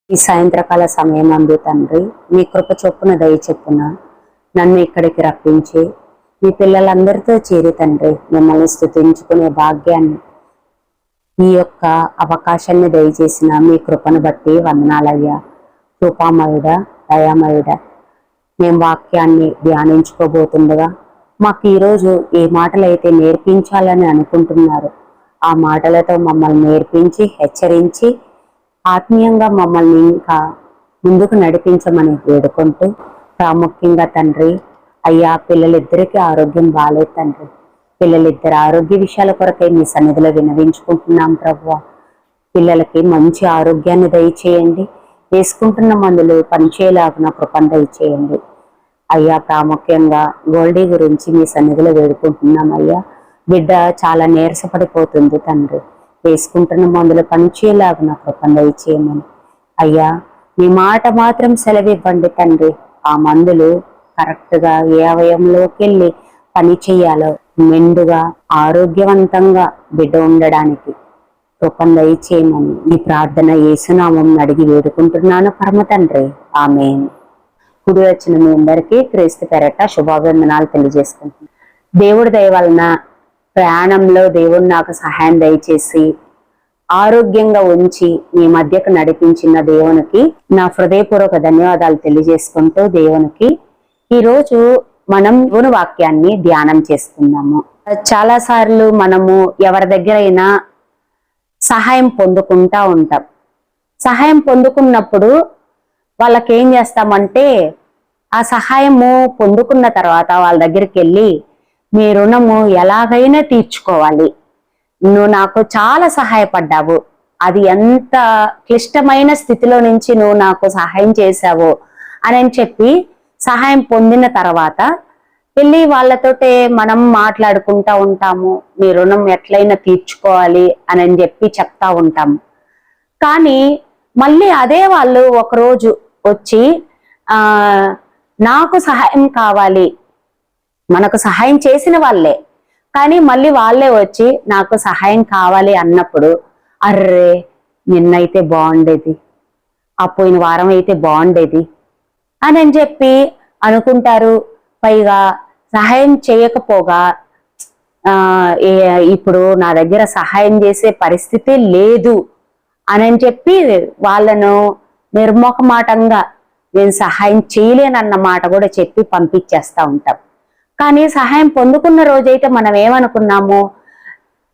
ఈ సాయంత్రకాల సమయం అందు తండ్రి, మీ కృప చొప్పున దయ చెప్పున నన్ను ఇక్కడికి రప్పించి మీ పిల్లలందరితో చేరి తండ్రి మిమ్మల్ని స్తుతించుకునే భాగ్యాన్ని, ఈ యొక్క అవకాశాన్ని దయచేసిన మీ కృపను బట్టి వందనాలయ్యా. కృపామయుడ, దయామయుడ, మేము వాక్యాన్ని ధ్యానించుకోబోతుండగా మాకు ఈరోజు ఏ మాటలైతే నేర్పించాలని అనుకుంటున్నారు ఆ మాటలతో మమ్మల్ని నేర్పించి హెచ్చరించి ఆత్మీయంగా మమ్మల్ని ఇంకా ముందుకు నడిపించమని వేడుకుంటూ, ప్రాముఖ్యంగా తండ్రి అయ్యా, పిల్లలిద్దరికీ ఆరోగ్యం బాలేదు తండ్రి. పిల్లలిద్దరి ఆరోగ్య విషయాల కొరకై మీ సన్నిధిలో వినవించుకుంటున్నాం ప్రభువా. పిల్లలకి మంచి ఆరోగ్యాన్ని దయచేయండి. వేసుకుంటున్న మందులు పనిచేయలాగున కృపను దయచేయండి అయ్యా. ప్రాముఖ్యంగా గోల్డీ గురించి మీ సన్నిధిలో వేడుకుంటున్నాం అయ్యా. బిడ్డ చాలా నీరసపడిపోతుంది తండ్రి. వేసుకుంటున్న మందులు పనిచేయలాగున కృపను దయచేయమని అయ్యా. మీ మాట మాత్రం సెలవివ్వండి తండ్రి. ఆ మందులు కరెక్ట్గా ఏ అవయంలోకి వెళ్ళి పని చేయాలో మెండుగా ఆరోగ్యవంతంగా బిడ్డ ఉండడానికి కృపను దయచేయమని ఈ ప్రార్థన యేసునామం అడిగి వేడుకుంటున్నాను పరమ తండ్రి, ఆమేన్. కుడి వచ్చిన మీ అందరికీ క్రీస్తు పేరట శుభాభివందనాలు తెలియజేసుకుంటున్నాను. దేవుడి దయ వలన ప్రయాణంలో దేవుడు నాకు సహాయం దయచేసి ఆరోగ్యంగా ఉంచి మీ మధ్యకు నడిపించిన దేవునికి నా హృదయపూర్వక ధన్యవాదాలు తెలియజేసుకుంటూ దేవునికి ఈరోజు మనం దేవుని వాక్యాన్ని ధ్యానం చేసుకుందాము. చాలా సార్లు మనము ఎవరి దగ్గరైనా సహాయం పొందుకుంటా ఉంటాం. సహాయం పొందుకున్నప్పుడు వాళ్ళకి ఏం చేస్తామంటే, ఆ సహాయము పొందుకున్న తర్వాత వాళ్ళ దగ్గరికి వెళ్ళి మీ రుణము ఎలాగైనా తీర్చుకోవాలి, నువ్వు నాకు చాలా సహాయపడ్డావు, అది ఎంత క్లిష్టమైన స్థితిలో నుంచి నువ్వు నాకు సహాయం చేశావు అని చెప్పి సహాయం పొందిన తర్వాత వెళ్ళి వాళ్ళతోటే మనం మాట్లాడుకుంటా ఉంటాము. మీ రుణం ఎట్లయినా తీర్చుకోవాలి అని చెప్పి చెప్తా ఉంటాము. కానీ మళ్ళీ అదే వాళ్ళు ఒకరోజు వచ్చి నాకు సహాయం కావాలి, మనకు సహాయం చేసిన వాళ్ళే కానీ మళ్ళీ వాళ్ళే వచ్చి నాకు సహాయం కావాలి అన్నప్పుడు, అర్రే నిన్నైతే బాగుండేది, ఆ పోయిన వారం అయితే బాగుండేది అని చెప్పి అనుకుంటారు. పైగా సహాయం చేయకపోగా ఇప్పుడు నా దగ్గర సహాయం చేసే పరిస్థితి లేదు అని చెప్పి వాళ్ళను నిర్మోహమాటంగా నేను సహాయం చేయలేనన్న మాట కూడా చెప్పి పంపించేస్తా ఉంటాం. కానీ సహాయం పొందుకున్న రోజైతే మనం ఏమనుకున్నాము,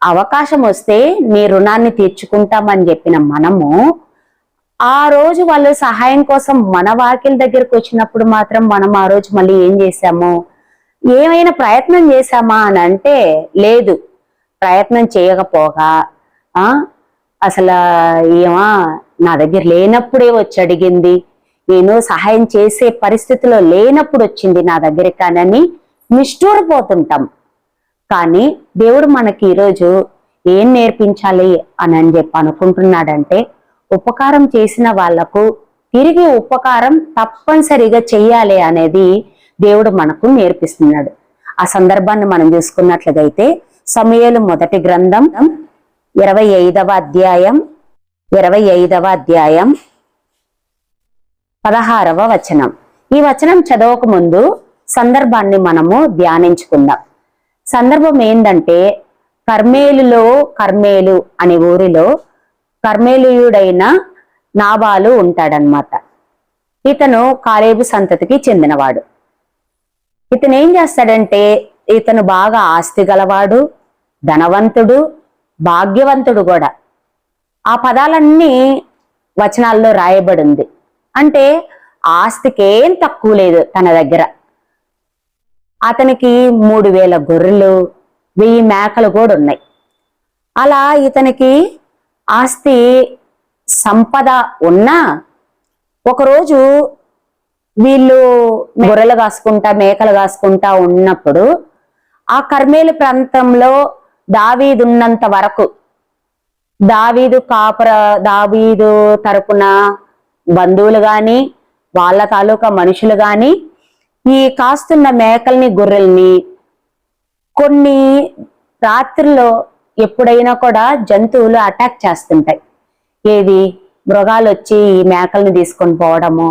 అవకాశం వస్తే నీ రుణాన్ని తీర్చుకుంటామని చెప్పిన మనము ఆ రోజు వాళ్ళు సహాయం కోసం మన వాకిల దగ్గరకు వచ్చినప్పుడు మాత్రం మనం ఆ రోజు మళ్ళీ ఏం చేశాము, ఏమైనా ప్రయత్నం చేశామా అని అంటే లేదు. ప్రయత్నం చేయకపోగా అసలు ఏమా నా దగ్గర లేనప్పుడే వచ్చి అడిగింది, నేను సహాయం చేసే పరిస్థితిలో లేనప్పుడు వచ్చింది నా దగ్గర కానని నిష్ఠూరపోతుంటాం. కానీ దేవుడు మనకి ఈరోజు ఏం నేర్పించాలి అని చెప్పి అనుకుంటున్నాడంటే, ఉపకారం చేసిన వాళ్లకు తిరిగి ఉపకారం తప్పనిసరిగా చెయ్యాలి అనేది దేవుడు మనకు నేర్పిస్తున్నాడు. ఆ సందర్భాన్ని మనం చూసుకున్నట్లయితే సమూయేలు మొదటి గ్రంథం 25వ అధ్యాయం 16వ వచనం. ఈ వచనం చదవక ముందు సందర్భాన్ని మనము ధ్యానించుకుందాం. సందర్భం ఏంటంటే, కర్మేలు అనే ఊరిలో కర్మేలీయుడైన నాబాలు ఉంటాడనమాట. ఇతను కాలేబు సంతతికి చెందినవాడు. ఇతను ఏం చేస్తాడంటే, ఇతను బాగా ఆస్తి గలవాడు, ధనవంతుడు, భాగ్యవంతుడు కూడా. ఆ పదాలన్నీ వచనాల్లో రాయబడింది. అంటే ఆస్తికేం తక్కువ లేదు తన దగ్గర. అతనికి 3000 గొర్రెలు, 1000 మేకలు కూడా ఉన్నాయి. అలా ఇతనికి ఆస్తి సంపద ఉన్నా ఒకరోజు వీళ్ళు గొర్రెలు కాసుకుంటా మేకలు కాసుకుంటా ఉన్నప్పుడు ఆ కర్మేలు ప్రాంతంలో దావీదు ఉన్నంత వరకు దావీదు తరపున బంధువులు గాని వాళ్ళ తాలూకా మనుషులు గాని ఈ కాస్తున్న మేకల్ని గొర్రెల్ని కొన్ని రాత్రుల్లో ఎప్పుడైనా కూడా జంతువులు అటాక్ చేస్తుంటాయి. ఏది మృగాలు వచ్చి ఈ మేకల్ని తీసుకొని పోవడము,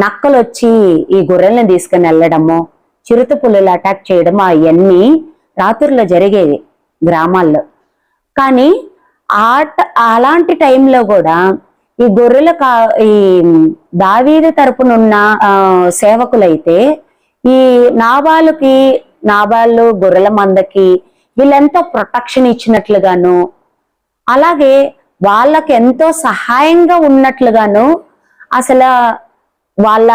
నక్కలు వచ్చి ఈ గొర్రెల్ని తీసుకొని వెళ్ళడము, చిరుత పులులు అటాక్ చేయడం అవన్నీ రాత్రుల్లో జరిగేవి గ్రామాల్లో. కానీ అలాంటి టైంలో కూడా ఈ ఈ దావీదు తరపునున్న సేవకులైతే ఈ నాబాలు గొర్రెల మందకి వీళ్ళెంతో ప్రొటెక్షన్ ఇచ్చినట్లుగాను, అలాగే వాళ్ళకి ఎంతో సహాయంగా ఉన్నట్లుగాను అసలు వాళ్ళ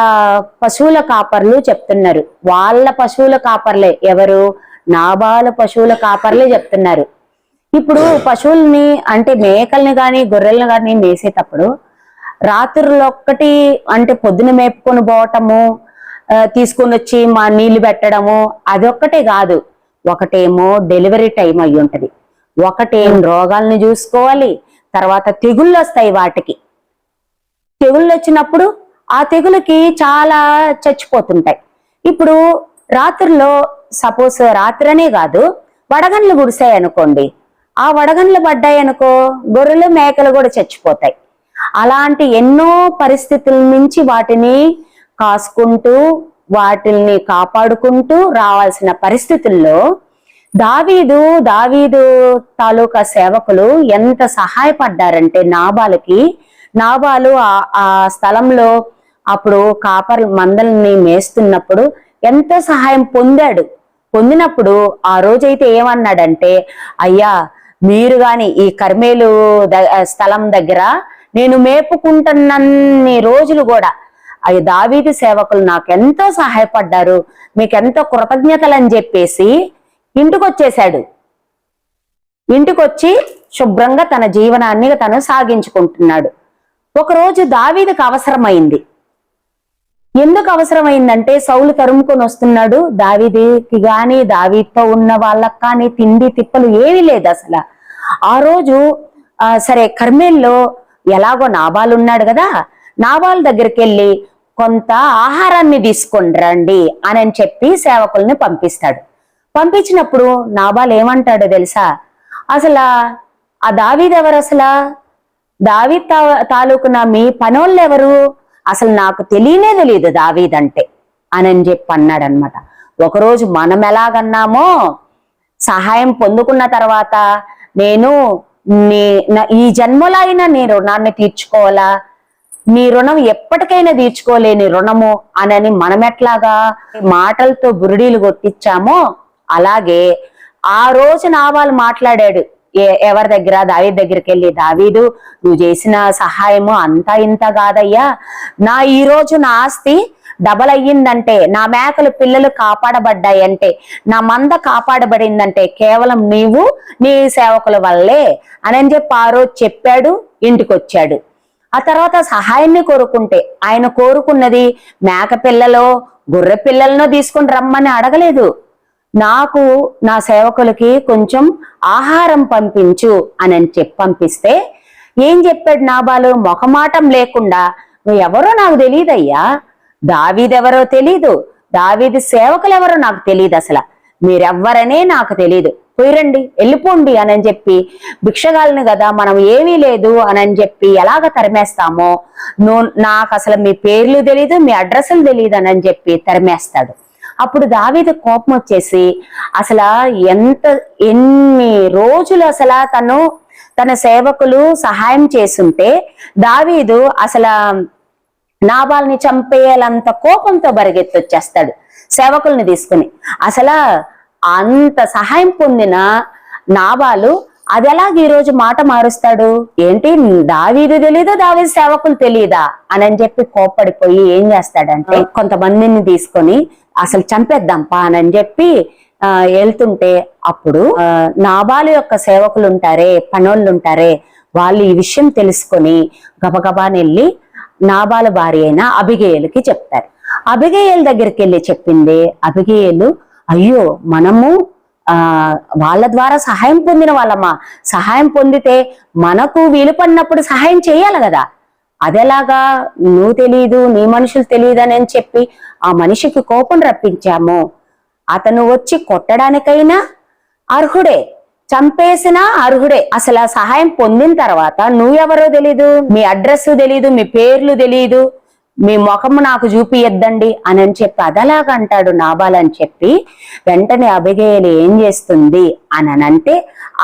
పశువుల కాపర్లు చెప్తున్నారు. వాళ్ళ పశువుల కాపర్లే, ఎవరు? నాబాలు పశువుల కాపర్లే చెప్తున్నారు. ఇప్పుడు పశువుల్ని అంటే మేకల్ని కానీ గొర్రెల్ని కానీ మేసేటప్పుడు రాత్రులు ఒక్కటి అంటే పొద్దున మేపుకొని పోవటము, తీసుకొని వచ్చి మా నీళ్లు పెట్టడము అదొక్కటే కాదు. ఒకటేమో డెలివరీ టైం అయి ఉంటది, ఒకటేం రోగాల్ని చూసుకోవాలి, తర్వాత తెగుళ్ళు వస్తాయి. వాటికి తెగుళ్ళు వచ్చినప్పుడు ఆ తెగులకి చాలా చచ్చిపోతుంటాయి. ఇప్పుడు రాత్రుల్లో సపోజ్ రాత్రనే కాదు, వడగండ్లు గుడిసాయి అనుకోండి, ఆ వడగండ్లు పడ్డాయి అనుకో గొర్రెలు మేకలు కూడా చచ్చిపోతాయి. అలాంటి ఎన్నో పరిస్థితుల నుంచి వాటిని కాసుకుంటూ వాటిల్ని కాపాడుకుంటూ రావాల్సిన పరిస్థితుల్లో దావీదు తాలూకా సేవకులు ఎంత సహాయపడ్డారంటే నాబాలు ఆ స్థలంలో అప్పుడు మందల్ని మేస్తున్నప్పుడు ఎంతో సహాయం పొందినప్పుడు ఆ రోజైతే ఏమన్నాడంటే, అయ్యా మీరు గాని ఈ కర్మేలు స్థలం దగ్గర నేను మేపుకుంటున్నన్ని రోజులు కూడా అయ్యి దావీదు సేవకులు నాకు ఎంతో సహాయపడ్డారు, మీకు ఎంతో కృతజ్ఞతలు అని చెప్పేసి ఇంటికొచ్చేశాడు. ఇంటికొచ్చి శుభ్రంగా తన జీవనాన్ని తను సాగించుకుంటున్నాడు. ఒకరోజు దావీదుకు అవసరమైంది. ఎందుకు అవసరమైందంటే సౌలు తరుముకొని వస్తున్నాడు. దావీదుకి గాని దావీదుతో ఉన్న వాళ్ళకి కానీ తిండి తిప్పలు ఏమీ లేదు అసలు. ఆ రోజు సరే కర్మేల్లో ఎలాగో నాబాలు ఉన్నాడు కదా, నాబాలు దగ్గరికి వెళ్ళి కొంత ఆహారాన్ని తీసుకొని రండి అని చెప్పి సేవకుల్ని పంపిస్తాడు. పంపించినప్పుడు నాబాలు ఏమంటాడో తెలుసా? అసలు ఆ దావీదు ఎవరు? అసలు దావీద్ తాలూకున మీ పనోళ్ళు ఎవరు? అసలు నాకు తెలియదు దావీద్ అంటే అని చెప్పి అన్నాడు అనమాట. ఒకరోజు మనం ఎలాగన్నామో సహాయం పొందుకున్న తర్వాత నేను ఈ జన్మలో అయినా నీ రుణాన్ని తీర్చుకోవాలా, నీ రుణం ఎప్పటికైనా తీర్చుకోలేని రుణము అని మనం ఎట్లాగా మాటలతో బురిడీలు కొట్టించామో అలాగే ఆ రోజు నాబాలు మాట్లాడాడు. ఎవరి దగ్గర? దావీదు దగ్గరికి వెళ్ళి, దావీదు నువ్వు చేసిన సహాయము అంతా ఇంత కాదయ్యా, ఈ రోజు నా ఆస్తి డబల్ అయ్యిందంటే, నా మేకలు పిల్లలు కాపాడబడ్డాయంటే, నా మంద కాపాడబడిందంటే కేవలం నీవు నీ సేవకుల వల్లే అని చెప్పి ఆ రోజు చెప్పాడు. ఇంటికి వచ్చాడు. ఆ తర్వాత సహాయాన్ని కోరుకుంటే ఆయన కోరుకున్నది మేక పిల్లలో గొర్రె పిల్లలను తీసుకుని రమ్మని అడగలేదు. నాకు నా సేవకులకి కొంచెం ఆహారం పంపించు అని చెప్పి పంపిస్తే ఏం చెప్పాడు నాబాలు? మొహమాటం లేకుండా, నువ్వు ఎవరో నాకు తెలియదయ్యా, దావీదెవరో తెలీదు, దావీదు సేవకులు ఎవరో నాకు తెలియదు, అసలు మీరెవ్వరనే నాకు తెలియదు, పోయిరండి వెళ్ళిపోండి అని చెప్పి, భిక్షగాలని కదా మనం ఏమీ లేదు అని చెప్పి ఎలాగ తరిమేస్తామో, నాకు అసలు మీ పేర్లు తెలీదు, మీ అడ్రస్లు తెలియదు అని చెప్పి తరిమేస్తాడు. అప్పుడు దావీదు కోపం వచ్చేసి అసలు ఎన్ని రోజులు అసలు తన సేవకులు సహాయం చేసుంటే దావీదు అసలు నాబాల్ని చంపేయాలంత కోపంతో బరిగెత్తొచ్చేస్తాడు సేవకుల్ని తీసుకుని. అసలు అంత సహాయం పొందిన నాబాలు అది ఎలాగ ఈ రోజు మాట మారుస్తాడు? ఏంటి దావీదు తెలీదు, దావీదు సేవకులు తెలీదా అని చెప్పి కోప్పడిపోయి ఏం చేస్తాడంటే కొంతమందిని తీసుకొని అసలు చంపేద్దాంపా అని చెప్పి వెళ్తుంటే అప్పుడు నాబాలు యొక్క సేవకులు ఉంటారే, పనోళ్ళు ఉంటారే, వాళ్ళు ఈ విషయం తెలుసుకొని గబగబానెళ్ళి నాబాలు భార్య అయిన అబిగయలుకి చెప్తారు. అబిగయలు దగ్గరికి వెళ్ళి చెప్పింది అబిగయలు, అయ్యో మనము వాళ్ళ ద్వారా సహాయం పొందిన వాళ్ళమ్మా, సహాయం పొందితే మనకు వీలు పడినప్పుడు సహాయం చేయాలి కదా, అదెలాగా నువ్వు తెలీదు, నీ మనుషులు తెలియదు అని చెప్పి ఆ మనిషికి కోపం రప్పించాము, అతను వచ్చి కొట్టడానికైనా అర్హుడే, చంపేసినా అర్హుడే. అసలు ఆ సహాయం పొందిన తర్వాత నువ్వెవరో తెలీదు, మీ అడ్రస్ తెలీదు, మీ పేర్లు తెలీదు, మీ ముఖము నాకు చూపియద్దండి అని చెప్పి అదలాగా అంటాడు నాబాల్ అని చెప్పి వెంటనే అబిగయీలు ఏం చేస్తుంది అని అంటే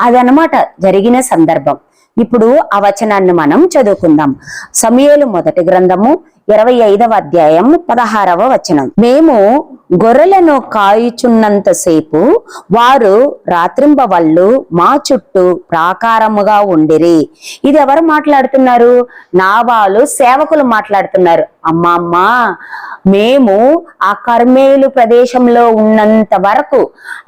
అదనమాట జరిగిన సందర్భం. ఇప్పుడు ఆ వచనాన్ని మనం చదువుకుందాం. సమూయేలు మొదటి గ్రంథము 25వ అధ్యాయం 16వ వచనం. మేము గొర్రెలను కాయుచున్నంతసేపు వారు రాత్రింబవళ్ళు మా చుట్టూ ప్రాకారముగా ఉండిరి. ఇది ఎవరు మాట్లాడుతున్నారు? నాబాలు సేవకులు మాట్లాడుతున్నారు. అమ్మా, మేము ఆ కర్మేలు ప్రదేశంలో ఉన్నంత వరకు,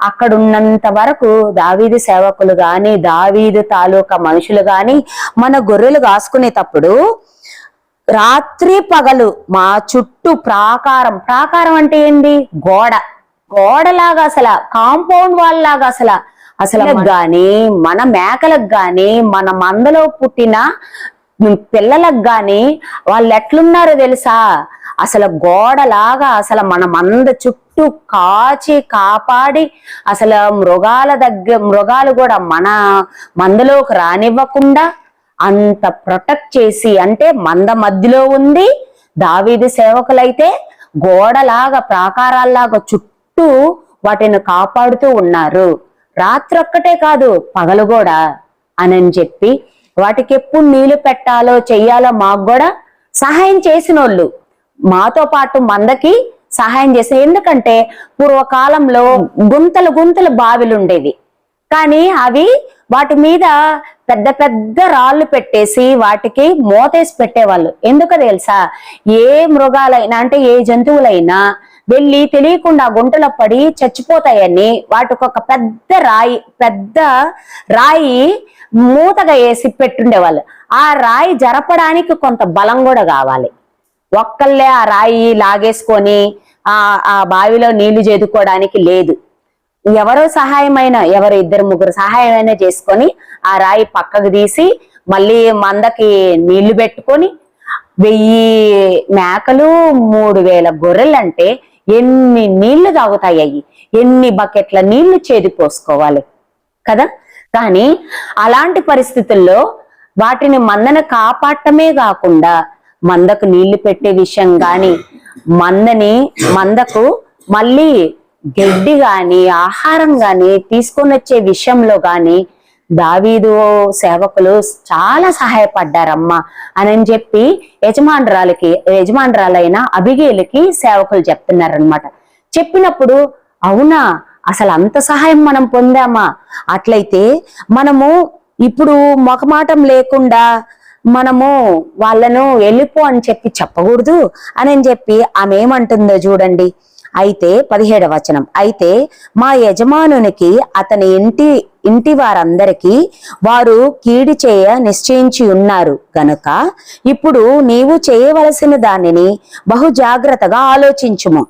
అక్కడ ఉన్నంత వరకు దావీదు సేవకులు గాని దావీదు తాలూకా మనుషులు గాని మన గొర్రెలు కాసుకునేటప్పుడు రాత్రి పగలు మా చుట్టూ ప్రాకారం అంటే ఏంటి? గోడలాగా, అసలు కాంపౌండ్ వాల్ లాగా, అసలు గాని మన మేకలకు గాని మన మందలో పుట్టిన పిల్లలకు గాని వాళ్ళు ఎట్లున్నారో తెలుసా? అసలు గోడలాగా, అసలు మన మంద చుట్టూ కాపాడి, అసలు మృగాలు కూడా మన మందలోకి రానివ్వకుండా అంత ప్రొటెక్ట్ చేసి, అంటే మంద మధ్యలో ఉంది, దావీదు సేవకులైతే గోడలాగా ప్రాకారాల్లాగా చుట్టూ వాటిని కాపాడుతూ ఉన్నారు. రాత్రి ఒక్కటే కాదు, పగలు కూడా అని చెప్పి వాటికి ఎప్పుడు నీళ్లు పెట్టాలో చెయ్యాలో మాకు కూడా సహాయం చేసిన వాళ్ళు, మాతో పాటు మందకి సహాయం చేసిన. ఎందుకంటే పూర్వకాలంలో గుంతలు బావిలు ఉండేవి, కానీ అవి వాటి మీద పెద్ద పెద్ద రాళ్ళు పెట్టేసి వాటికి మోతేసి పెట్టేవాళ్ళు. ఎందుకు తెలుసా? ఏ మృగాలైనా అంటే ఏ జంతువులైనా వెళ్ళి తెలియకుండా గుంటలో పడి చచ్చిపోతాయని వాటికి ఒక పెద్ద రాయి మూతగా వేసి పెట్టుండేవాళ్ళు. ఆ రాయి జరపడానికి కొంత బలం కూడా కావాలి. ఒక్కళ్ళే ఆ రాయి లాగేసుకొని ఆ బావిలో నీళ్లు చేదుకోవడానికి లేదు. ఎవరో సహాయమైనా, ఎవరు ఇద్దరు ముగ్గురు సహాయమైనా చేసుకొని ఆ రాయి పక్కకు తీసి మళ్ళీ మందకి నీళ్లు పెట్టుకొని 1000 మేకలు 3000 గొర్రెలు అంటే ఎన్ని నీళ్లు తాగుతాయి? అయ్యి ఎన్ని బకెట్ల నీళ్లు చేదిపోసుకోవాలి కదా. కానీ అలాంటి పరిస్థితుల్లో వాటిని మందను కాపాడటమే కాకుండా మందకు నీళ్లు పెట్టే విషయం గాని, మందకు మళ్ళీ గడ్డి గాని ఆహారం గాని తీసుకొని వచ్చే విషయంలో గాని దావీదు సేవకులు చాలా సహాయపడ్డారమ్మా అని చెప్పి యజమానురాలైన అబిగయీలుకి సేవకులు చెప్తున్నారనమాట. చెప్పినప్పుడు అవునా, అసలు అంత సహాయం మనం పొందామా? అట్లయితే మనము ఇప్పుడు మొకమాటం లేకుండా మనము వాళ్ళను వెళ్ళిపో అని చెప్పి చెప్పకూడదు అని చెప్పి ఆమె ఏమంటుందో చూడండి. అయితే 17వ వచనం. అయితే మా యజమానునికి అతని ఇంటి వారందరికీ వారు కీడు చేయ నిశ్చయించి ఉన్నారు గనుక ఇప్పుడు నీవు చేయవలసిన దానిని బహు జాగ్రత్తగా ఆలోచించుము.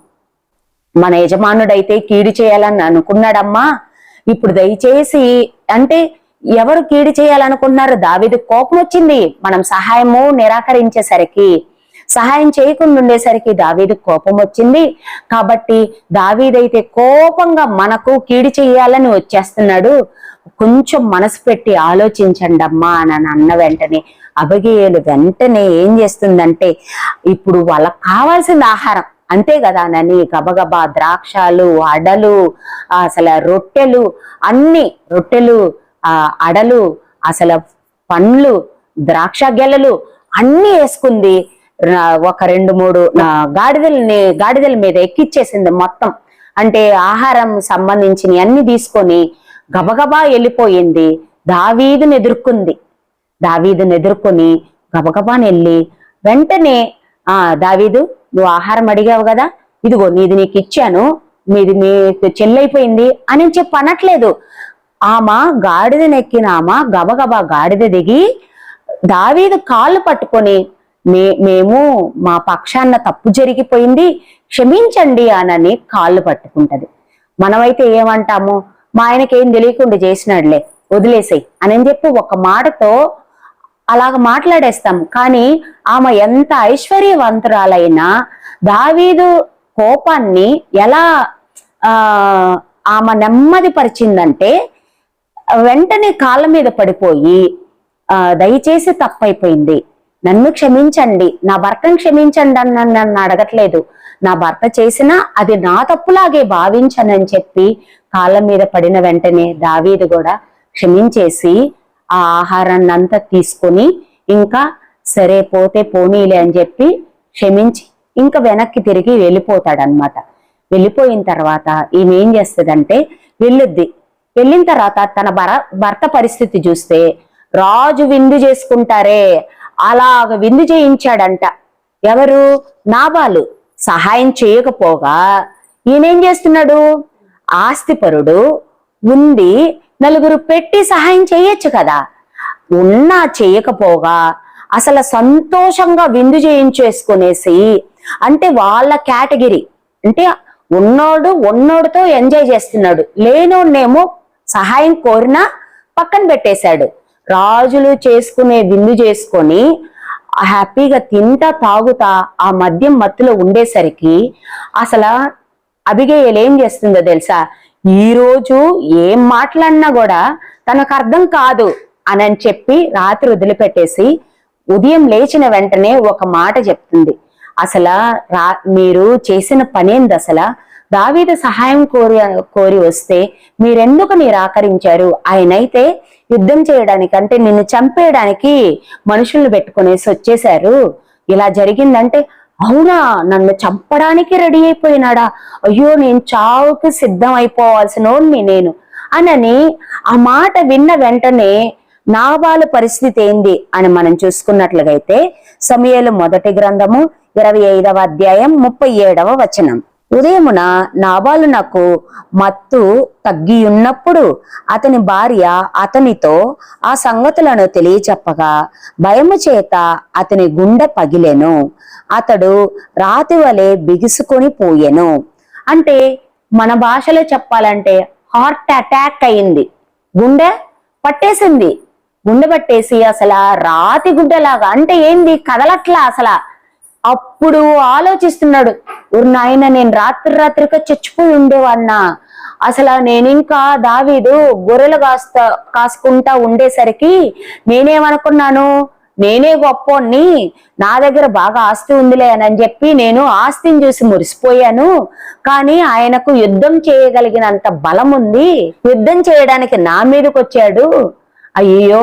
మన యజమానుడైతే కీడు చేయాలని అనుకున్నాడమ్మా, ఇప్పుడు దయచేసి అంటే ఎవరు కీడు చేయాలనుకుంటున్నారు? దావీదు కోపం వచ్చింది. మనం సహాయము నిరాకరించేసరికి, సహాయం చేయకుండా ఉండేసరికి దావీదు కోపం వచ్చింది. కాబట్టి దావీదైతే కోపంగా మనకు కీడు చేయాలని వచ్చేస్తున్నాడు, కొంచెం మనసు పెట్టి ఆలోచించండి అమ్మా అని అన్న వెంటనే అబిగయీలు వెంటనే ఏం చేస్తుందంటే, ఇప్పుడు వాళ్ళకి కావాల్సిన ఆహారం అంతే కదా నని గబగబా ద్రాక్షలు, అడలు, అసలు రొట్టెలు, అడలు, అసలు పండ్లు, ద్రాక్ష గెలలు అన్ని వేసుకుంది. ఒక 2-3 గాడిదల మీద ఎక్కిచ్చేసింది మొత్తం. అంటే ఆహారం సంబంధించిన అన్ని తీసుకొని గబగబా వెళ్ళిపోయింది. దావీదుని ఎదుర్కొని గబగబా వెళ్ళి వెంటనే దావీదు, నువ్వు ఆహారం అడిగావు కదా, ఇదిగో నీది నీకు ఇచ్చాను, మీకు చెల్లైపోయింది అని చెప్పి అనట్లేదు. గాడిదనెక్కిన గబగబా గాడిద దిగి దావీదు కాళ్ళు పట్టుకొని, మేము మా పక్షాన తప్పు జరిగిపోయింది, క్షమించండి అని కాళ్ళు పట్టుకుంటది. మనమైతే ఏమంటాము? మా ఆయనకేం తెలియకుండా చేసినాడులే, వదిలేసాయి అని చెప్పి ఒక మాటతో అలాగ మాట్లాడేస్తాం. కానీ ఆమె ఎంత ఐశ్వర్యవంతురాలైనా దావీదు కోపాన్ని ఎలా ఆమె నెమ్మది పరిచిందంటే, వెంటనే కాళ్ళ మీద పడిపోయి దయచేసి తప్పైపోయింది, నన్ను క్షమించండి, నా భర్తను క్షమించండి అని నన్ను అడగట్లేదు, నా భర్త చేసినా అది నా తప్పులాగే భావించనని చెప్పి కాళ్ళ మీద పడిన వెంటనే దావీదు కూడా క్షమించేసి ఆ ఆహారాన్ని అంతా తీసుకొని ఇంకా సరే పోతే పోనీలే అని చెప్పి క్షమించి ఇంకా వెనక్కి తిరిగి వెళ్ళిపోతాడనమాట. వెళ్ళిపోయిన తర్వాత ఈమె ఏం చేస్తుందంటే వెళ్ళుద్ది. వెళ్ళిన తర్వాత తన భర్త పరిస్థితి చూస్తే రాజు విందు చేసుకుంటారే అలాగ విందు చేయించాడంట. ఎవరు? నాబాలు. సహాయం చేయకపోగా ఈయనేం చేస్తున్నాడు? ఆస్తిపరుడు ఉంది, నలుగురు పెట్టి సహాయం చేయొచ్చు కదా, ఉన్నా చేయకపోగా అసలు సంతోషంగా విందు చేయించేసుకునేసి, అంటే వాళ్ళ కేటగిరీ అంటే ఉన్నోడితో ఎంజాయ్ చేస్తున్నాడు, లేనోడేమో సహాయం కోరినా పక్కన పెట్టేశాడు. రాజులు చేసుకునే విందు చేసుకొని హ్యాపీగా తింటా తాగుతా ఆ మద్యం మత్తులో ఉండేసరికి అసలు అబిగయీల్ ఏం చేస్తుందో తెలుసా? ఈ రోజు ఏం మాట్లాడినా కూడా తనకు అర్థం కాదు అని చెప్పి రాత్రి వదిలిపెట్టేసి ఉదయం లేచిన వెంటనే ఒక మాట చెప్తుంది. అసలు మీరు చేసిన పనేంది? అసలు దావీదు సహాయం కోరి వస్తే మీరెందుకు నిరాకరించారు? ఆయనైతే యుద్ధం చేయడానికి అంటే నిన్ను చంపేయడానికి మనుషుల్ని పెట్టుకునేసి వచ్చేశారు. ఇలా జరిగిందంటే, అవునా, నన్ను చంపడానికి రెడీ అయిపోయినాడా? అయ్యో, నేను చావుకి సిద్ధం అయిపోవాల్సినోడిని నేను అనని ఆ మాట విన్న వెంటనే నాబాలు పరిస్థితి ఏంది అని మనం చూసుకున్నట్లుగైతే సమూయేలు మొదటి గ్రంథము 25వ అధ్యాయం 37వ వచనం. ఉదయమున నాబాలు నాకు మత్తు తగ్గి ఉన్నప్పుడు అతని భార్య అతనితో ఆ సంగతులను తెలియచెప్పగా భయము చేత అతని గుండె పగిలెను, అతడు రాతి వలె బిగుసుకొని పోయెను. అంటే మన భాషలో చెప్పాలంటే హార్ట్ అటాక్ అయింది, గుండె పట్టేసింది. గుండె పట్టేసి అసలు రాతి గుడ్డలాగా, అంటే ఏంది కదలట్లా అసలు. అప్పుడు ఆలోచిస్తున్నాడు, నాయన నేను రాత్రిగా చచ్చిపోయి ఉండేవాడినా, అసలు నేను ఇంకా దావీదు గొర్రెలు కాసుకుంటా ఉండేసరికి నేనేమనుకున్నాను, నేనే గొప్పోణ్ణి, నా దగ్గర బాగా ఆస్తి ఉందిలే అని చెప్పి నేను ఆస్తిని చూసి మురిసిపోయాను. కానీ ఆయనకు యుద్ధం చేయగలిగినంత బలం ఉంది, యుద్ధం చేయడానికి నా మీదకి వచ్చాడు. అయ్యో,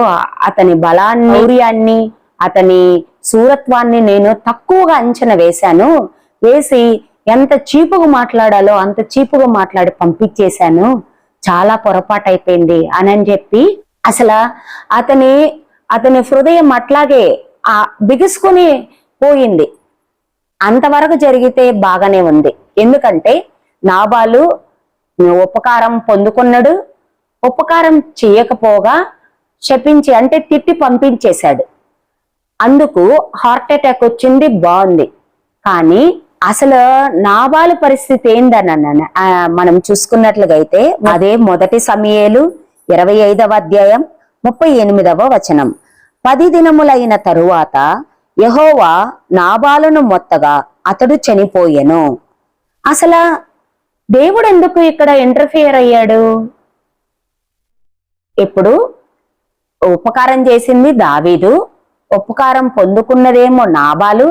అతని బలాన్ని, శౌర్యాన్ని, అతని శూరత్వాన్ని నేను తక్కువగా అంచనా వేసి ఎంత చీపుగా మాట్లాడాలో అంత చీపుగా మాట్లాడి పంపించేశాను, చాలా పొరపాటు అయిపోయింది అని చెప్పి అసలు అతని హృదయం అట్లాగే బిగుసుకొని పోయింది. అంతవరకు జరిగితే బాగానే ఉంది. ఎందుకంటే నాబాలు ఉపకారం పొందుకున్నాడు, ఉపకారం చేయకపోగా శపించి అంటే తిట్టి పంపించేశాడు. అందుకు హార్ట్ అటాక్ వచ్చింది, బాగుంది. కానీ అసలు నాబాలు పరిస్థితి ఏందన్న మనం చూసుకున్నట్లుగైతే అదే మొదటి సమూయేలు 25వ అధ్యాయం 38వ వచనం. 10 దినములైన తరువాత యెహోవా నాబాలును మొత్తగా అతడు చనిపోయెను. అసలు దేవుడు ఎందుకు ఇక్కడ ఇంటర్ఫియర్ అయ్యాడు? ఇప్పుడు ఉపకారం చేసింది దావీదు, ఉపకారం పొందుకున్నదేమో నాబాలు.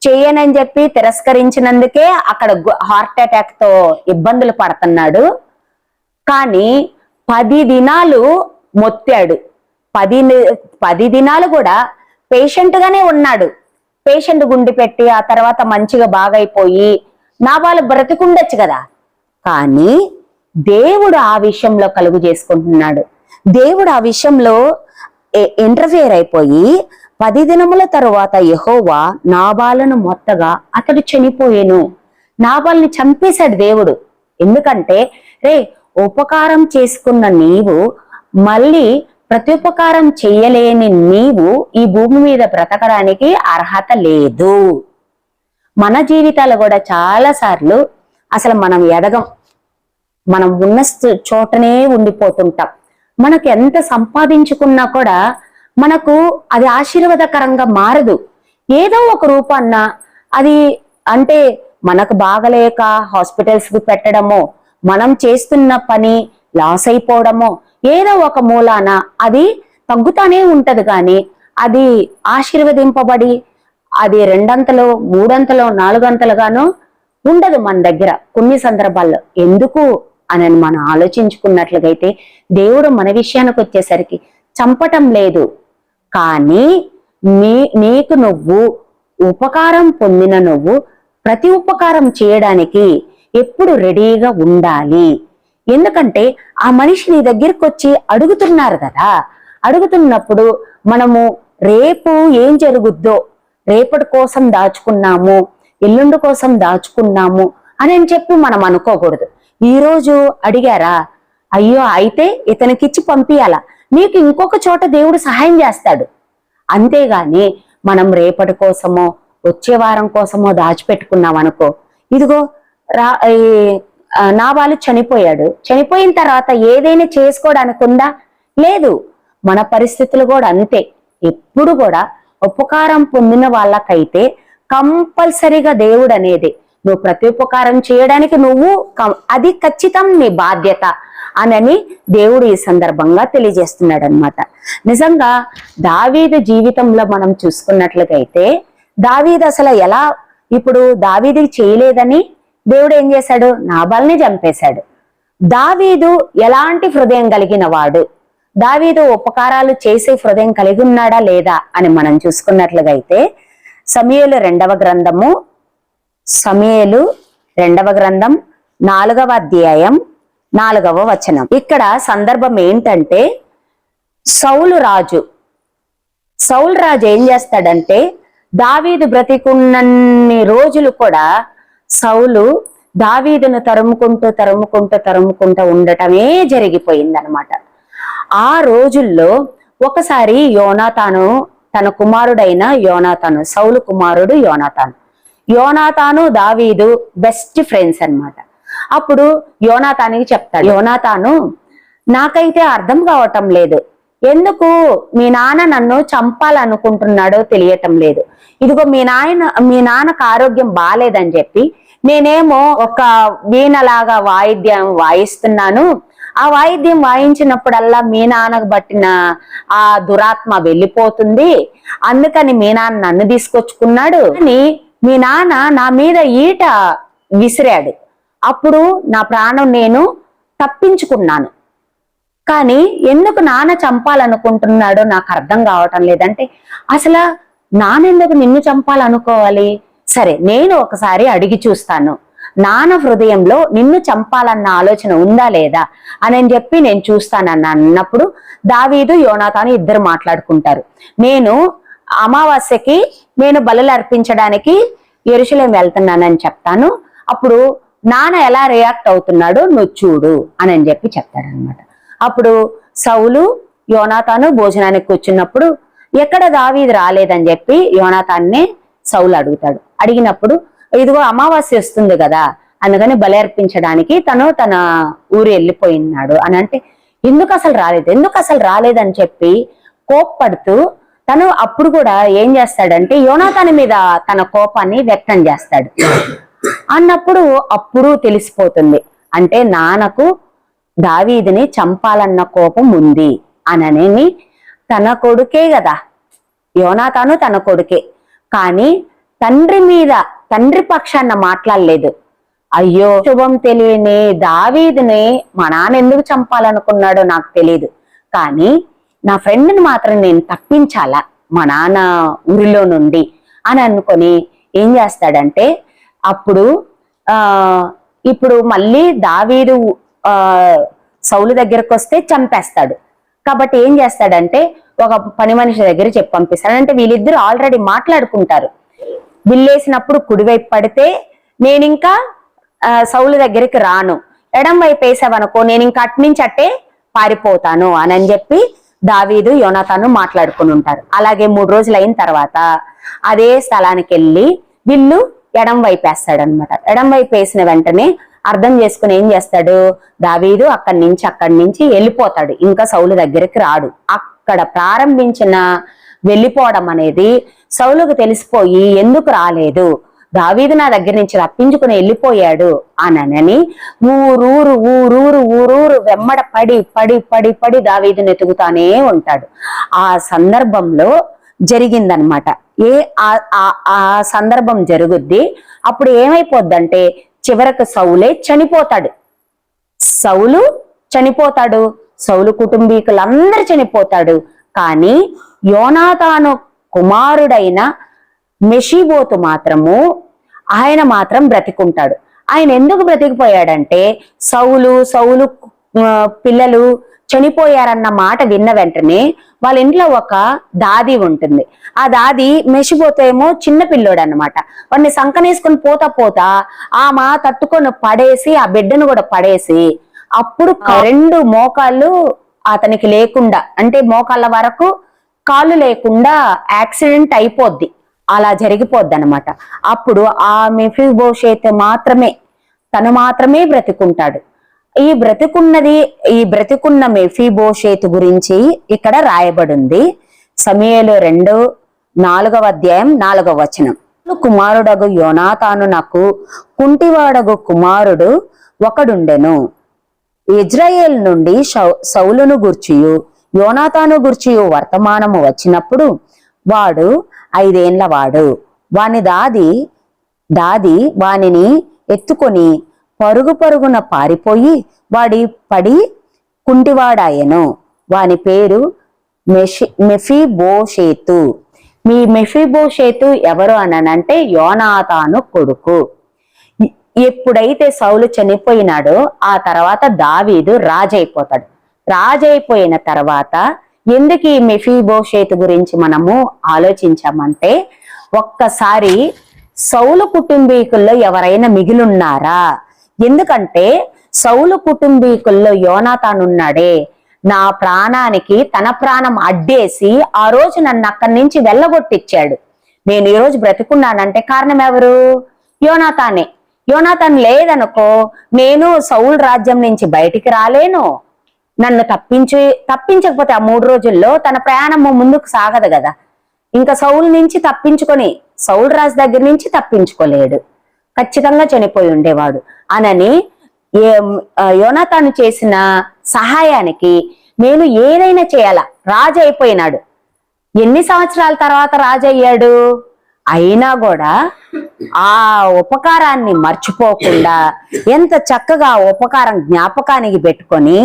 చేయనని చెప్పి తిరస్కరించినందుకే అక్కడ హార్ట్ అటాక్ తో ఇబ్బందులు పడుతున్నాడు. కానీ 10 దినాలు మొత్తాడు, 10 దినాలు కూడా పేషెంట్ గానే ఉన్నాడు. పేషెంట్ గుండి పెట్టి ఆ తర్వాత మంచిగా బాగైపోయి నాబాలు బ్రతికుండొచ్చు కదా. కానీ దేవుడు ఆ విషయంలో కలుగు చేసుకుంటున్నాడు. దేవుడు ఆ విషయంలో ఇంటర్ఫియర్ అయిపోయి 10 దినముల తరువాత యెహోవా నాబాలును మొత్తగా అతడు చనిపోయేను. నాబాల్ని చంపేశాడు దేవుడు. ఎందుకంటే ఉపకారం చేసుకున్న నీవు మళ్ళీ ప్రత్యుపకారం చెయ్యలేని నీవు ఈ భూమి మీద బ్రతకడానికి అర్హత లేదు. మన జీవితాలు కూడా చాలా సార్లు అసలు మనం ఎదగం, మనం ఉన్న చోటనే ఉండిపోతుంటాం. మనకు ఎంత సంపాదించుకున్నా కూడా మనకు అది ఆశీర్వాదకరంగా మారదు. ఏదో ఒక రూపాన్న అది అంటే మనకు బాగలేక హాస్పిటల్స్ కి పెట్టడమో, మనం చేస్తున్న పని లాస్ అయిపోవడమో, ఏదో ఒక మూలాన అది తగ్గుతానే ఉంటది, కానీ అది ఆశీర్వదింపబడి అది 2 3 4 ఉండదు మన దగ్గర కొన్ని సందర్భాల్లో. ఎందుకు అని మనం ఆలోచించుకున్నట్లుగైతే దేవుడు మన విషయానికి వచ్చేసరికి చంపటం లేదు, కానీ నీకు నువ్వు ఉపకారం పొందిన నువ్వు ప్రతి ఉపకారం చేయడానికి ఎప్పుడు రెడీగా ఉండాలి. ఎందుకంటే ఆ మనిషి నీ దగ్గరికి వచ్చి అడుగుతున్నారు కదా, అడుగుతున్నప్పుడు మనము రేపు ఏం జరుగుద్దో, రేపటి కోసం దాచుకున్నాము, ఎల్లుండి కోసం దాచుకున్నాము అని చెప్పి మనం అనుకోకూడదు. ఈరోజు అడిగారా, అయ్యో అయితే ఇతనికిచ్చి పంపియాలా, నీకు ఇంకొక చోట దేవుడు సహాయం చేస్తాడు. అంతేగాని మనం రేపటి కోసమో వచ్చే వారం కోసమో దాచిపెట్టుకున్నాం అనుకో, ఇదిగో నాబాలు చనిపోయాడు, చనిపోయిన తర్వాత ఏదైనా చేసుకోవడానికి ఉందా? లేదు. మన పరిస్థితులు కూడా అంతే. ఎప్పుడు కూడా ఉపకారం పొందిన వాళ్ళకైతే కంపల్సరిగా దేవుడు అనేది నువ్వు ప్రతి ఉపకారం చేయడానికి అది ఖచ్చితం నీ బాధ్యత అని దేవుడు ఈ సందర్భంగా తెలియజేస్తున్నాడు అనమాట. నిజంగా దావీదు జీవితంలో మనం చూసుకున్నట్లుగైతే దావీదు అసలు ఎలా, ఇప్పుడు దావీదుకి చేయలేదని దేవుడు ఏం చేశాడు? నాబాల్ని చంపేశాడు. దావీదు ఎలాంటి హృదయం కలిగిన వాడు, దావీదు ఉపకారాలు చేసే హృదయం కలిగి ఉన్నాడా లేదా అని మనం చూసుకున్నట్లుగైతే సమూయేలు 2వ గ్రంథం 4వ అధ్యాయం 4వ వచనం. ఇక్కడ సందర్భం ఏంటంటే సౌలు రాజు ఏం చేస్తాడంటే, దావీదు బ్రతికున్నన్ని రోజులు కూడా సౌలు దావీదును తరుముకుంటూ ఉండటమే జరిగిపోయిందనమాట. ఆ రోజుల్లో ఒకసారి యోనాతాను తన కుమారుడైన యోనాతాను, సౌలు కుమారుడు యోనాతాను దావీదు బెస్ట్ ఫ్రెండ్స్ అన్నమాట. అప్పుడు యోనాతానికి చెప్తాడు, యోనాతాను నాకైతే అర్థం కావటం లేదు, ఎందుకు మీ నాన్న నన్ను చంపాలనుకుంటున్నాడో తెలియటం లేదు. ఇదిగో మీ నాన్నకు ఆరోగ్యం బాలేదని చెప్పి నేనేమో ఒక వీణలాగా వాయిద్యం వాయిస్తున్నాను, ఆ వాయిద్యం వాయించినప్పుడల్లా మీ నాన్నకు పట్టిన ఆ దురాత్మ వెళ్ళిపోతుంది, అందుకని మీ నాన్న నన్ను తీసుకొచ్చుకున్నాడు అని మీ నాన్న నా మీద ఈట విసిరాడు, అప్పుడు నా ప్రాణం నేను తప్పించుకున్నాను. కానీ ఎందుకు నాన్న చంపాలనుకుంటున్నాడో నాకు అర్థం కావటం లేదంటే, అసలు నాన్నెందుకు నిన్ను చంపాలనుకోవాలి? సరే నేను ఒకసారి అడిగి చూస్తాను, నాన్న హృదయంలో నిన్ను చంపాలన్న ఆలోచన ఉందా లేదా అని చెప్పి నేను చూస్తానన్న అన్నప్పుడు దావీదు యోనాతాను ఇద్దరు మాట్లాడుకుంటారు. నేను అమావాస్యకి నేను బలులు అర్పించడానికి యెరూషలేం వెళ్తున్నానని చెప్తాను, అప్పుడు నాన్న ఎలా రియాక్ట్ అవుతున్నాడో నువ్వు చూడు అని చెప్పి చెప్తాడనమాట. అప్పుడు సౌలు యోనాతాను భోజనానికి కూర్చున్నప్పుడు ఎక్కడ దావీదు రాలేదని చెప్పి యోనాతాన్నే సౌలు అడుగుతాడు. అడిగినప్పుడు ఇదిగో అమావాస్య వస్తుంది కదా, అందుకని బలి అర్పించడానికి తను తన ఊరు వెళ్ళిపోయినాడు అని అంటే, ఎందుకు అసలు రాలేదని చెప్పి కోప్పడుతూ తను అప్పుడు కూడా ఏం చేస్తాడంటే యోనాతాను మీద తన కోపాన్ని వ్యక్తం చేస్తాడు. అన్నప్పుడు అప్పుడు తెలిసిపోతుంది, అంటే నాన్నకు దావీదుని చంపాలన్న కోపం ఉంది అనని. తన కొడుకే కదా యోనాతాను, తన కొడుకే, కానీ తండ్రి పక్షాన మాట్లాడలేదు. అయ్యో శుభం తెలియని దావీదుని మా నాన్న ఎందుకు చంపాలనుకున్నాడో నాకు తెలియదు, కానీ నా ఫ్రెండ్ని మాత్రం నేను తప్పించాలా మా నాన్న ఊరిలో నుండి అని అనుకొని ఏం చేస్తాడంటే, అప్పుడు ఇప్పుడు మళ్ళీ దావీదు సౌలు దగ్గరకు వస్తే చంపేస్తాడు. కాబట్టి ఏం చేస్తాడంటే ఒక పని మనిషి దగ్గర చెప్పి పంపిస్తాడు. అంటే వీళ్ళిద్దరు ఆల్రెడీ మాట్లాడుకుంటారు, విల్లేసినప్పుడు కుడివైపు పడితే నేను ఇంకా సౌలు దగ్గరికి రాను, ఎడం వైపు వేసావనుకో నేను ఇంకా అట్నుంచి అట్టే పారిపోతాను అని చెప్పి దావీదు యోనాతాను మాట్లాడుకుని ఉంటారు. అలాగే 3 రోజులు అయిన తర్వాత అదే స్థలానికి వెళ్ళి విల్లు ఎడం వైపు వేస్తాడనమాట. ఎడం వైపు వేసిన వెంటనే అర్థం చేసుకుని ఏం చేస్తాడు, దావీదు అక్కడి నుంచి వెళ్ళిపోతాడు, ఇంకా సౌలు దగ్గరికి రాడు. అక్కడ ప్రారంభించిన వెళ్ళిపోవడం అనేది సౌలుకు తెలిసిపోయి ఎందుకు రాలేదు, దావీదు నా దగ్గర నుంచి రప్పించుకుని వెళ్ళిపోయాడు అనని ఊరూరు వెమ్మడ పడి పడి పడి పడి దావీదుని ఎతుకుతానే ఉంటాడు. ఆ సందర్భంలో జరిగిందనమాట. ఆ సందర్భం జరుగుద్ది. అప్పుడు ఏమైపోద్దంటే చివరకు సౌలే చనిపోతాడు. సౌలు కుటుంబీకులందరూ చనిపోతాడు. కానీ యోనాతాను కుమారుడైన మెషీబోతు మాత్రము ఆయన మాత్రం బ్రతికుంటాడు. ఆయన ఎందుకు బ్రతికిపోయాడంటే సౌలు పిల్లలు చనిపోయారన్న మాట విన్న వెంటనే వాళ్ళ ఇంట్లో ఒక దాది ఉంటుంది. ఆ దాది మెషిబోతు ఏమో చిన్న పిల్లోడు అనమాట. వాడిని సంకనేసుకొని పోతా ఆమె తట్టుకొని పడేసి ఆ బిడ్డను కూడా పడేసి అప్పుడు 2 మోకాళ్ళు అతనికి లేకుండా, అంటే మోకాళ్ళ వరకు కాళ్ళు లేకుండా యాక్సిడెంట్ అయిపోద్ది. అలా జరిగిపోద్ది అనమాట. అప్పుడు ఆ మెఫీబోషెతు తను మాత్రమే బ్రతికుంటాడు. ఈ బ్రతికున్న మెఫీబోషెతు గురించి ఇక్కడ రాయబడింది. సమూయేలు 2:4 అధ్యాయం 4వ వచనం. కుమారుడగు యోనాతాను నాకు కుంటివాడగు కుమారుడు ఒకడుండెను. ఇజ్రాయేల్ నుండి సౌలును గూర్చియు యోనాతాను గూర్చియు వర్తమానము వచ్చినప్పుడు వాడు 5 ఏండ్ల వాడు. వాని దాది వానిని ఎత్తుకొని పరుగున పారిపోయి వాడి పడి కుంటివాడాయెను. వాని పేరు మెఫీబోషెతు. మీ మెఫీబోషెతు ఎవరు అనంటే యోనాతాను కొడుకు. ఎప్పుడైతే సౌలు చనిపోయినాడో ఆ తర్వాత దావీదు రాజైపోతాడు. రాజైపోయిన తర్వాత ఎందుకు ఈ మెఫీబోషెతు గురించి మనము ఆలోచించామంటే, ఒక్కసారి సౌలు కుటుంబీకుల్లో ఎవరైనా మిగిలిన్నారా? ఎందుకంటే సౌలు కుటుంబీకుల్లో యోనాతానున్నాడే, నా ప్రాణానికి తన ప్రాణం అడ్డేసి ఆ రోజు నన్ను అక్కడి నుంచి వెళ్ళగొట్టిచ్చాడు. నేను ఈ రోజు బ్రతికున్నానంటే కారణం ఎవరు? యోనాతానే. యోనాతాన్ లేదనుకో నేను సౌలు రాజ్యం నుంచి బయటికి రాలేను. నన్ను తప్పించకపోతే ఆ 3 రోజుల్లో తన ప్రయాణం ముందుకు సాగదు కదా. ఇంకా సౌలు నుంచి సౌలు రాజు దగ్గర నుంచి తప్పించుకోలేడు, ఖచ్చితంగా చనిపోయి ఉండేవాడు అనని యోనాతాను చేసిన సహాయానికి నేను ఏదైనా చేయాలా. రాజు అయిపోయినాడు. ఎన్ని సంవత్సరాల తర్వాత రాజు అయ్యాడు? అయినా కూడా ఆ ఉపకారాన్ని మర్చిపోకుండా ఎంత చక్కగా ఉపకారం జ్ఞాపకానికి పెట్టుకొని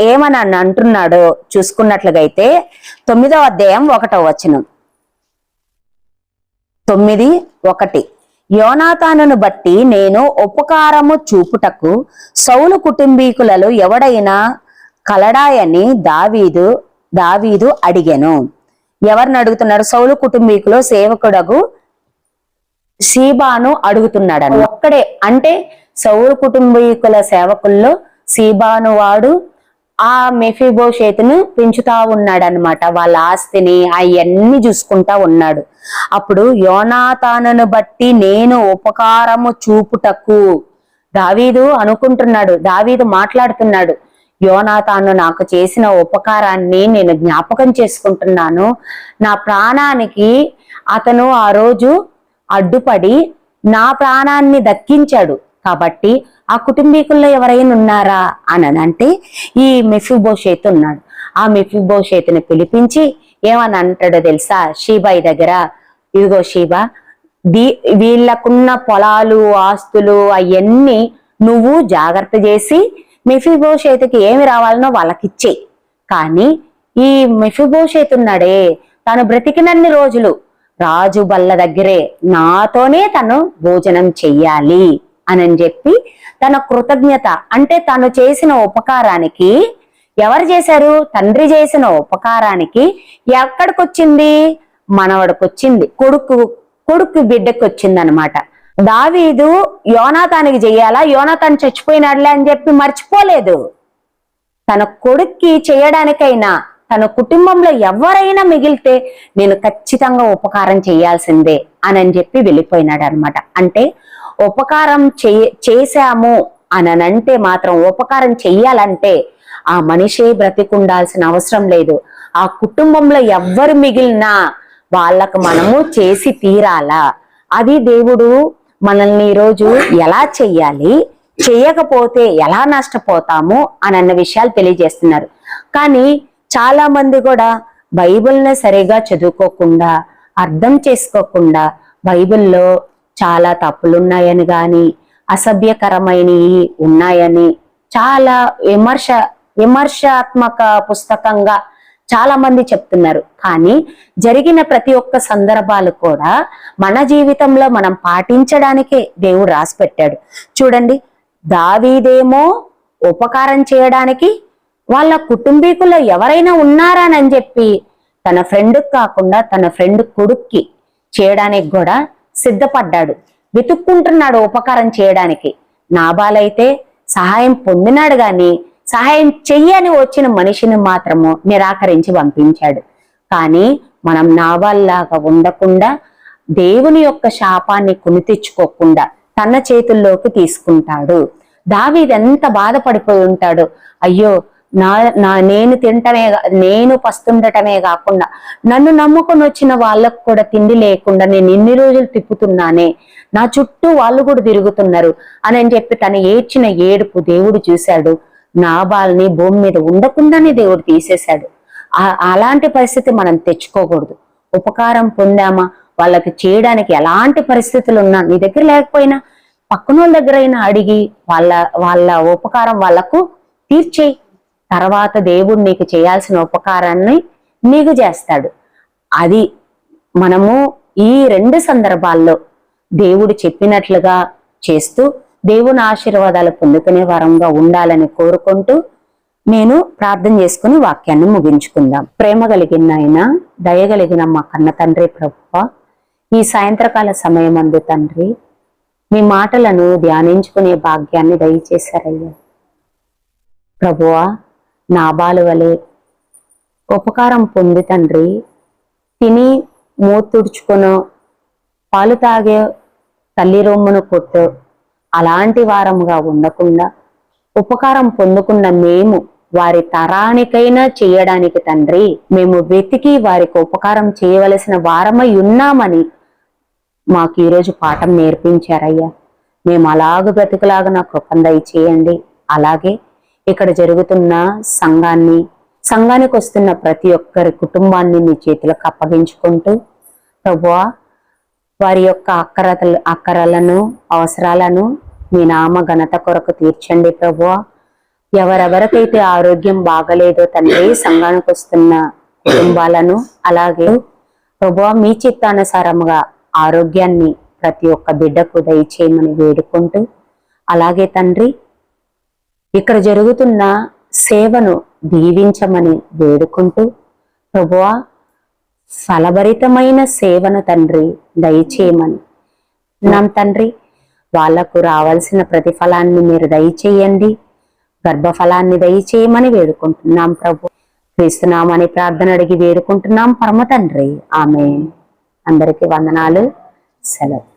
ఏమని అంటున్నాడో చూసుకున్నట్లుగా అయితే 9వ అధ్యాయం 1వ వచనం. 9:1 యోనాతానును బట్టి నేను ఉపకారము చూపుటకు సౌలు కుటుంబీకులలో ఎవడైనా కలడాయని దావీదు అడిగెను. ఎవరిని అడుగుతున్నాడు? సౌలు కుటుంబీకులు సేవకుడగు సీబాను అడుగుతున్నాడు. ఒక్కడే, అంటే సౌలు కుటుంబీకుల సేవకుల్లో సీబాను వాడు ఆ మెఫీబోషెతును పెంచుతా ఉన్నాడు అనమాట. వాళ్ళ ఆస్తిని అవన్నీ చూసుకుంటా ఉన్నాడు. అప్పుడు యోనాతానును బట్టి నేను ఉపకారము చూపుటకు దావీదు అనుకుంటున్నాడు, దావీదు మాట్లాడుతున్నాడు. యోనాతాను నాకు చేసిన ఉపకారాన్ని నేను జ్ఞాపకం చేసుకుంటున్నాను. నా ప్రాణానికి అతను ఆ రోజు అడ్డుపడి నా ప్రాణాన్ని దక్కించాడు. కాబట్టి ఆ కుటుంబీకుల్లో ఎవరైనా ఉన్నారా అనంటే ఈ మెఫీబోషెతు ఉన్నాడు. ఆ మెఫీబోషెతుని పిలిపించి ఏమని అంటాడో తెలుసా? షీబాయి దగ్గర, ఇదిగో షీబా, వీళ్ళకున్న పొలాలు ఆస్తులు అవన్నీ నువ్వు జాగ్రత్త చేసి మెఫీబోషెతుకి ఏమి రావాలనో వాళ్ళకిచ్చేయి. కానీ ఈ మెఫీబోషెతు ఉన్నాడే, తను బ్రతికినన్ని రోజులు రాజు బల్ల దగ్గరే నాతోనే తను భోజనం చెయ్యాలి అని చెప్పి తన కృతజ్ఞత, అంటే తను చేసిన ఉపకారానికి, ఎవరు చేశారు? తండ్రి చేసిన ఉపకారానికి ఎక్కడికొచ్చింది? మనవడికొచ్చింది, కొడుకు బిడ్డకి వచ్చింది అనమాట. దావీదు యోనాతానికి చెయ్యాలా, యోనాతాను చచ్చిపోయినాడులే అని చెప్పి మర్చిపోలేదు. తన కొడుక్కి చేయడానికైనా, తన కుటుంబంలో ఎవరైనా మిగిలితే నేను ఖచ్చితంగా ఉపకారం చేయాల్సిందే అని చెప్పి వెళ్ళిపోయినాడు అనమాట. అంటే ఉపకారం చేశాము అనంటే మాత్రం, ఉపకారం చెయ్యాలంటే ఆ మనిషే బ్రతికుండాల్సిన అవసరం లేదు. ఆ కుటుంబంలో ఎవ్వరు మిగిలినా వాళ్ళకు మనము చేసి తీరాలా. అది దేవుడు మనల్ని ఈరోజు ఎలా చెయ్యాలి, చెయ్యకపోతే ఎలా నష్టపోతాము అని అన్న విషయాలు తెలియజేస్తున్నారు. కానీ చాలా మంది కూడా బైబిల్ని సరిగా చదువుకోకుండా, అర్థం చేసుకోకుండా, బైబిల్లో చాలా తప్పులున్నాయని గాని, అసభ్యకరమైనవి ఉన్నాయని, చాలా విమర్శాత్మక పుస్తకంగా చాలా మంది చెప్తున్నారు. కానీ జరిగిన ప్రతి ఒక్క సందర్భాలు కూడా మన జీవితంలో మనం పాటించడానికే దేవుడు రాసి పెట్టాడు. చూడండి, దావీదేమో ఉపకారం చేయడానికి వాళ్ళ కుటుంబీకుల్లో ఎవరైనా ఉన్నారానని చెప్పి తన ఫ్రెండ్కి కాకుండా తన ఫ్రెండ్ కొడుక్కి చేయడానికి కూడా సిద్ధపడ్డాడు, వెతుక్కుంటున్నాడు ఉపకారం చేయడానికి. నాబాలైతే సహాయం పొందినాడు గాని సహాయం చెయ్యని వచ్చిన మనిషిని మాత్రము నిరాకరించి పంపించాడు. కానీ మనం నాబాల్లాగా ఉండకుండా దేవుని యొక్క శాపాన్ని కొని తెచ్చుకోకుండా తన చేతుల్లోకి తీసుకుంటాడు. దావీదు ఎంత బాధపడిపోయి ఉంటాడు. అయ్యో, నేను పస్తుండటమే కాకుండా నన్ను నమ్ముకొని వచ్చిన వాళ్ళకు కూడా తిండి లేకుండా నేను ఇన్ని రోజులు తిప్పుతున్నానే, నా చుట్టూ వాళ్ళు కూడా తిరుగుతున్నారు అని చెప్పి తను ఏడ్చిన ఏడుపు దేవుడు చూశాడు. నాబాల్ని భూమి మీద ఉండకుండానే దేవుడు తీసేశాడు. అలాంటి పరిస్థితి మనం తెచ్చుకోకూడదు. ఉపకారం పొందామా, వాళ్ళకి చేయడానికి ఎలాంటి పరిస్థితులు ఉన్నా నీ దగ్గర లేకపోయినా పక్కన వాళ్ళ దగ్గర అయినా అడిగి వాళ్ళ ఉపకారం వాళ్లకు తీర్చేయి. తర్వాత దేవుడు నీకు చేయాల్సిన ఉపకారాన్ని నీకు చేస్తాడు. అది మనము ఈ 2 సందర్భాల్లో దేవుడు చెప్పినట్లుగా చేస్తూ దేవుని ఆశీర్వాదాలు పొందుకునే వారంగా ఉండాలని కోరుకుంటూ నేను ప్రార్థన చేసుకుని వాక్యాన్ని ముగించుకుందాం. ప్రేమ కలిగిన ఆయన, దయగలిగిన మా కన్న తండ్రి ప్రభువా, ఈ సాయంత్రకాల సమయమందు తండ్రి మీ మాటలను ధ్యానించుకునే భాగ్యాన్ని దయచేశారయ్యా. ప్రభువా, నాబాలు వలె ఉపకారం పొంది తండ్రి తిని మూతుడుచుకునో పాలు తాగే తల్లి రొమ్మును కొట్టు అలాంటి వారముగా ఉండకుండా ఉపకారం పొందుకున్న మేము వారి తరానికైనా చేయడానికి తండ్రి మేము వెతికి వారికి ఉపకారం చేయవలసిన వారమై ఉన్నామని మాకు ఈరోజు పాఠం నేర్పించారయ్యా. మేము అలాగ బ్రతుకులాగా నా కృపను దయచేయండి. అలాగే ఇక్కడ జరుగుతున్న సంఘానికి వస్తున్న ప్రతి ఒక్కరి కుటుంబాన్ని మీ చేతులకు అప్పగించుకుంటూ ప్రభువా, వారి యొక్క అక్కరలను అవసరాలను మీ నామ ఘనత కొరకు తీర్చండి ప్రభువా. ఎవరెవరికైతే ఆరోగ్యం బాగలేదో తండ్రి సంఘానికి వస్తున్న కుటుంబాలను, అలాగే ప్రభువా మీ చిత్తానుసారముగా ఆరోగ్యాన్ని ప్రతి ఒక్క బిడ్డకు దయచేయమని వేడుకుంటూ, అలాగే తండ్రి ఇక్కడ జరుగుతున్న సేవను దీవించమని వేడుకుంటూ ప్రభువా ఫలభరితమైన సేవను తండ్రి దయచేయమని నాం తండ్రి. వాళ్లకు రావాల్సిన ప్రతిఫలాన్ని మీరు దయచేయండి, గర్భఫలాన్ని దయచేయమని వేడుకుంటున్నాం ప్రభు. క్రీస్తునామని ప్రార్థన అడిగి వేడుకుంటున్నాం పరమ తండ్రి, ఆమేన్. అందరికీ వందనాలు, సెలవు.